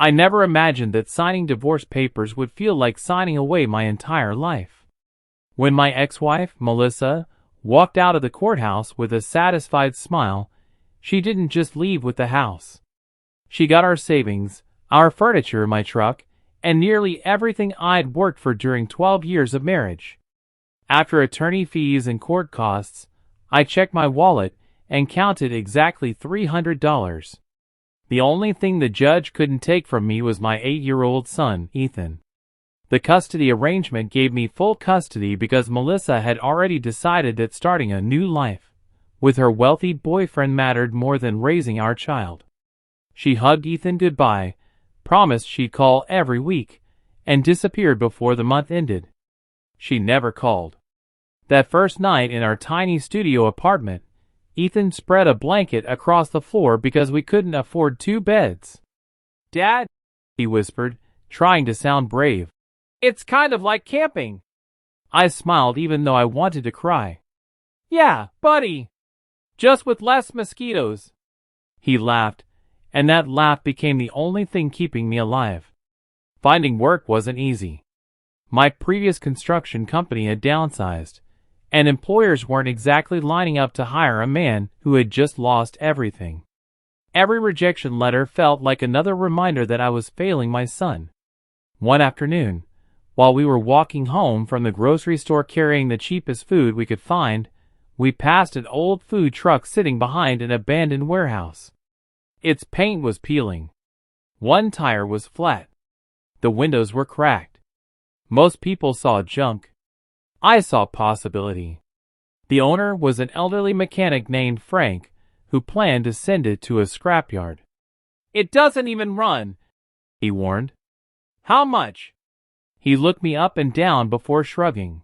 I never imagined that signing divorce papers would feel like signing away my entire life. When my ex-wife, Melissa, walked out of the courthouse with a satisfied smile, she didn't just leave with the house. She got our savings, our furniture, my truck, and nearly everything I'd worked for during 12 years of marriage. After attorney fees and court costs, I checked my wallet and counted exactly $300. The only thing the judge couldn't take from me was my 8-year-old son, Ethan. The custody arrangement gave me full custody because Melissa had already decided that starting a new life with her wealthy boyfriend mattered more than raising our child. She hugged Ethan goodbye, promised she'd call every week, and disappeared before the month ended. She never called. That first night in our tiny studio apartment, Ethan spread a blanket across the floor because we couldn't afford 2 beds. "Dad," he whispered, trying to sound brave. "It's kind of like camping." I smiled even though I wanted to cry. "Yeah, buddy. Just with less mosquitoes." He laughed, and that laugh became the only thing keeping me alive. Finding work wasn't easy. My previous construction company had downsized, and employers weren't exactly lining up to hire a man who had just lost everything. Every rejection letter felt like another reminder that I was failing my son. One afternoon, while we were walking home from the grocery store carrying the cheapest food we could find, we passed an old food truck sitting behind an abandoned warehouse. Its paint was peeling. One tire was flat. The windows were cracked. Most people saw junk. I saw possibility. The owner was an elderly mechanic named Frank, who planned to send it to a scrapyard. "It doesn't even run," he warned. "How much?" He looked me up and down before shrugging.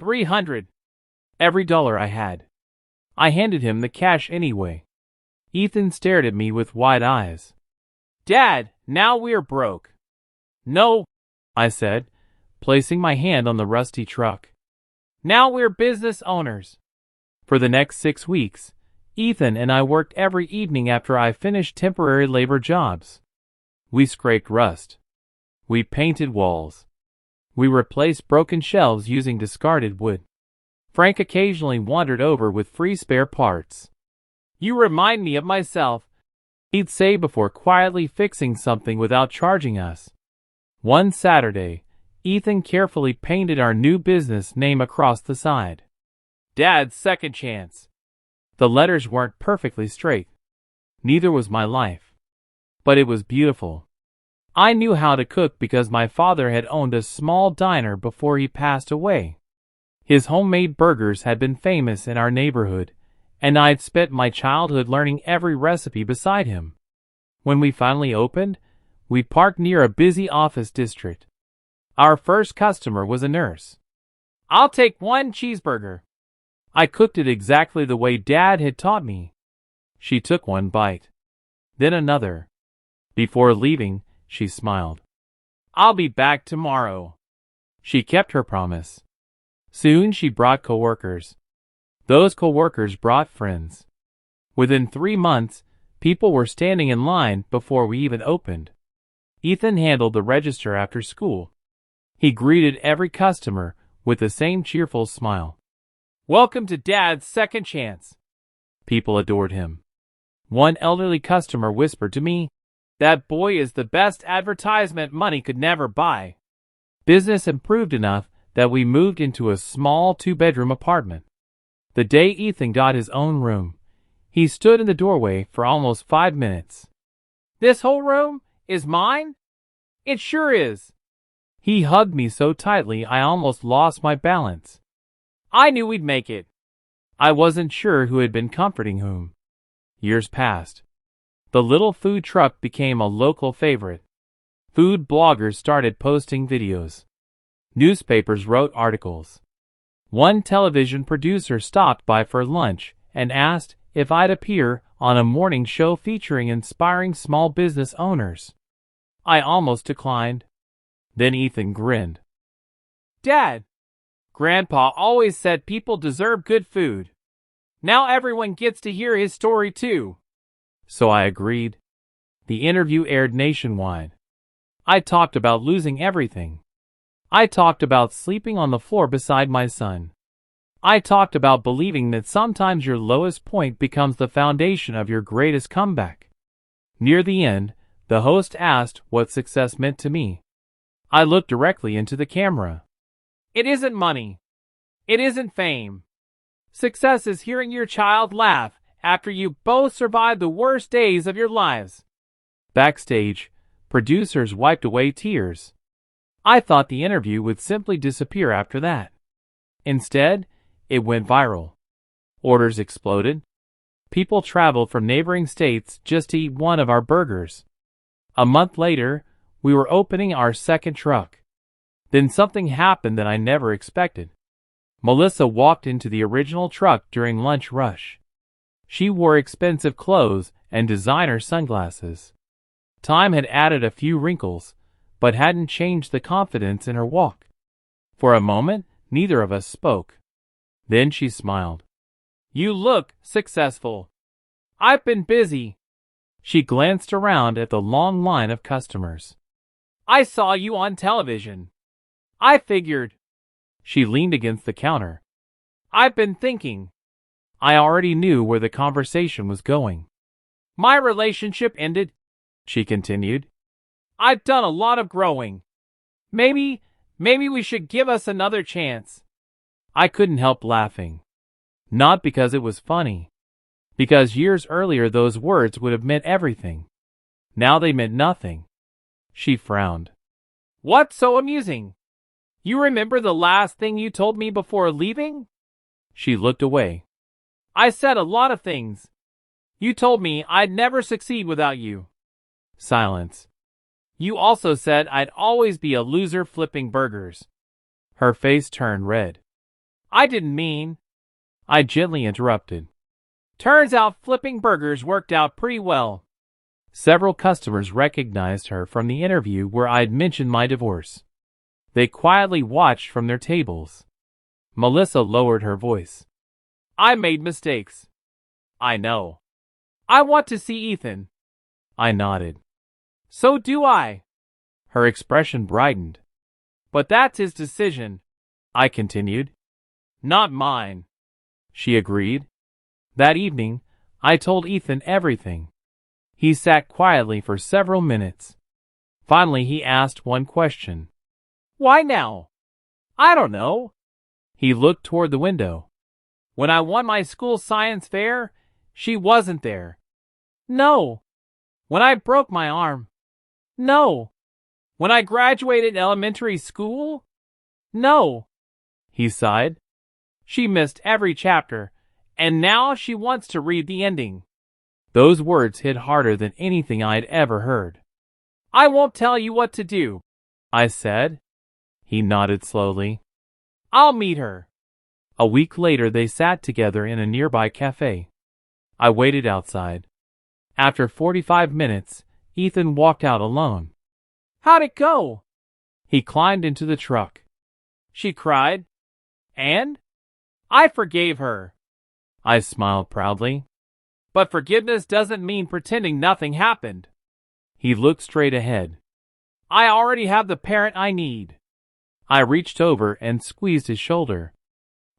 $300. Every dollar I had. I handed him the cash anyway. Ethan stared at me with wide eyes. "Dad, now we're broke." "No," I said, placing my hand on the rusty truck. "Now we're business owners." For the next 6 weeks, Ethan and I worked every evening after I finished temporary labor jobs. We scraped rust. We painted walls. We replaced broken shelves using discarded wood. Frank occasionally wandered over with free spare parts. "You remind me of myself," he'd say before quietly fixing something without charging us. One Saturday, Ethan carefully painted our new business name across the side. "Dad's Second Chance." The letters weren't perfectly straight. Neither was my life. But it was beautiful. I knew how to cook because my father had owned a small diner before he passed away. His homemade burgers had been famous in our neighborhood, and I'd spent my childhood learning every recipe beside him. When we finally opened, we parked near a busy office district. Our first customer was a nurse. "I'll take 1 cheeseburger." I cooked it exactly the way Dad had taught me. She took 1 bite. Then another. Before leaving, she smiled. "I'll be back tomorrow." She kept her promise. Soon she brought coworkers. Those coworkers brought friends. Within 3 months, people were standing in line before we even opened. Ethan handled the register after school. He greeted every customer with the same cheerful smile. "Welcome to Dad's Second Chance." People adored him. One elderly customer whispered to me, "That boy is the best advertisement money could never buy." Business improved enough that we moved into a small 2-bedroom apartment. The day Ethan got his own room, he stood in the doorway for almost 5 minutes. "This whole room is mine?" "It sure is." He hugged me so tightly I almost lost my balance. "I knew we'd make it." I wasn't sure who had been comforting whom. Years passed. The little food truck became a local favorite. Food bloggers started posting videos. Newspapers wrote articles. One television producer stopped by for lunch and asked if I'd appear on a morning show featuring inspiring small business owners. I almost declined. Then Ethan grinned. "Dad, Grandpa always said people deserve good food. Now everyone gets to hear his story too." So I agreed. The interview aired nationwide. I talked about losing everything. I talked about sleeping on the floor beside my son. I talked about believing that sometimes your lowest point becomes the foundation of your greatest comeback. Near the end, the host asked what success meant to me. I looked directly into the camera. It isn't money. It isn't fame. Success is hearing your child laugh after you both survived the worst days of your lives. Backstage, producers wiped away tears. I thought the interview would simply disappear after that. Instead, it went viral. Orders exploded. People traveled from neighboring states just to eat one of our burgers. A month later, we were opening our second truck. Then something happened that I never expected. Melissa walked into the original truck during lunch rush. She wore expensive clothes and designer sunglasses. Time had added a few wrinkles, but hadn't changed the confidence in her walk. For a moment, neither of us spoke. Then she smiled. You look successful. I've been busy. She glanced around at the long line of customers. I saw you on television. I figured. She leaned against the counter. I've been thinking. I already knew where the conversation was going. My relationship ended, she continued. I've done a lot of growing. Maybe we should give us another chance. I couldn't help laughing. Not because it was funny. Because years earlier those words would have meant everything. Now they meant nothing. She frowned. What's so amusing? You remember the last thing you told me before leaving? She looked away. I said a lot of things. You told me I'd never succeed without you. Silence. You also said I'd always be a loser flipping burgers. Her face turned red. I didn't mean. I gently interrupted. Turns out flipping burgers worked out pretty well. Several customers recognized her from the interview where I'd mentioned my divorce. They quietly watched from their tables. Melissa lowered her voice. I made mistakes. I know. I want to see Ethan. I nodded. So do I. Her expression brightened. But that's his decision, I continued. Not mine. She agreed. That evening, I told Ethan everything. He sat quietly for several minutes. Finally, he asked one question. Why now? I don't know. He looked toward the window. When I won my school science fair, she wasn't there. No. When I broke my arm. No. When I graduated elementary school? No. He sighed. She missed every chapter, and now she wants to read the ending. Those words hit harder than anything I'd ever heard. I won't tell you what to do, I said. He nodded slowly. I'll meet her. A week later they sat together in a nearby cafe. I waited outside. After 45 minutes, Ethan walked out alone. How'd it go? He climbed into the truck. She cried. And? I forgave her. I smiled proudly. But forgiveness doesn't mean pretending nothing happened. He looked straight ahead. I already have the parent I need. I reached over and squeezed his shoulder.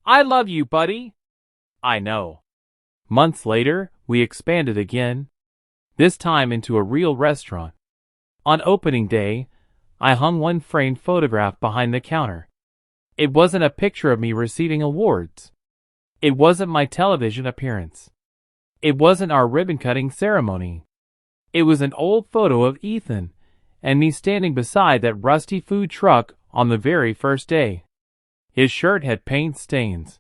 I love you, buddy. I know. Months later, we expanded again, this time into a real restaurant. On opening day, I hung one framed photograph behind the counter. It wasn't a picture of me receiving awards. It wasn't my television appearance. It wasn't our ribbon-cutting ceremony. It was an old photo of Ethan and me standing beside that rusty food truck on the very first day. His shirt had paint stains.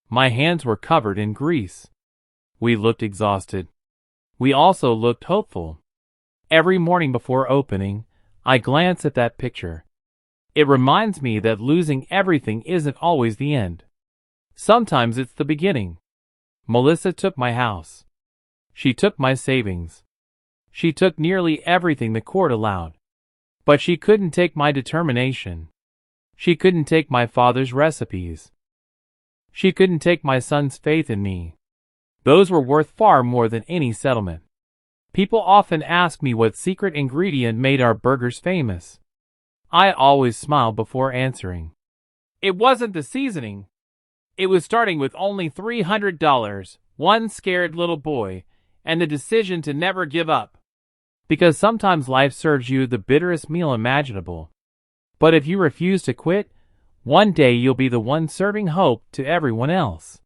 My hands were covered in grease. We looked exhausted. We also looked hopeful. Every morning before opening, I glance at that picture. It reminds me that losing everything isn't always the end. Sometimes it's the beginning. Melissa took my house. She took my savings. She took nearly everything the court allowed. But she couldn't take my determination. She couldn't take my father's recipes. She couldn't take my son's faith in me. Those were worth far more than any settlement. People often ask me what secret ingredient made our burgers famous. I always smile before answering. It wasn't the seasoning. It was starting with only $300, one scared little boy, and the decision to never give up. Because sometimes life serves you the bitterest meal imaginable. But if you refuse to quit, one day you'll be the one serving hope to everyone else.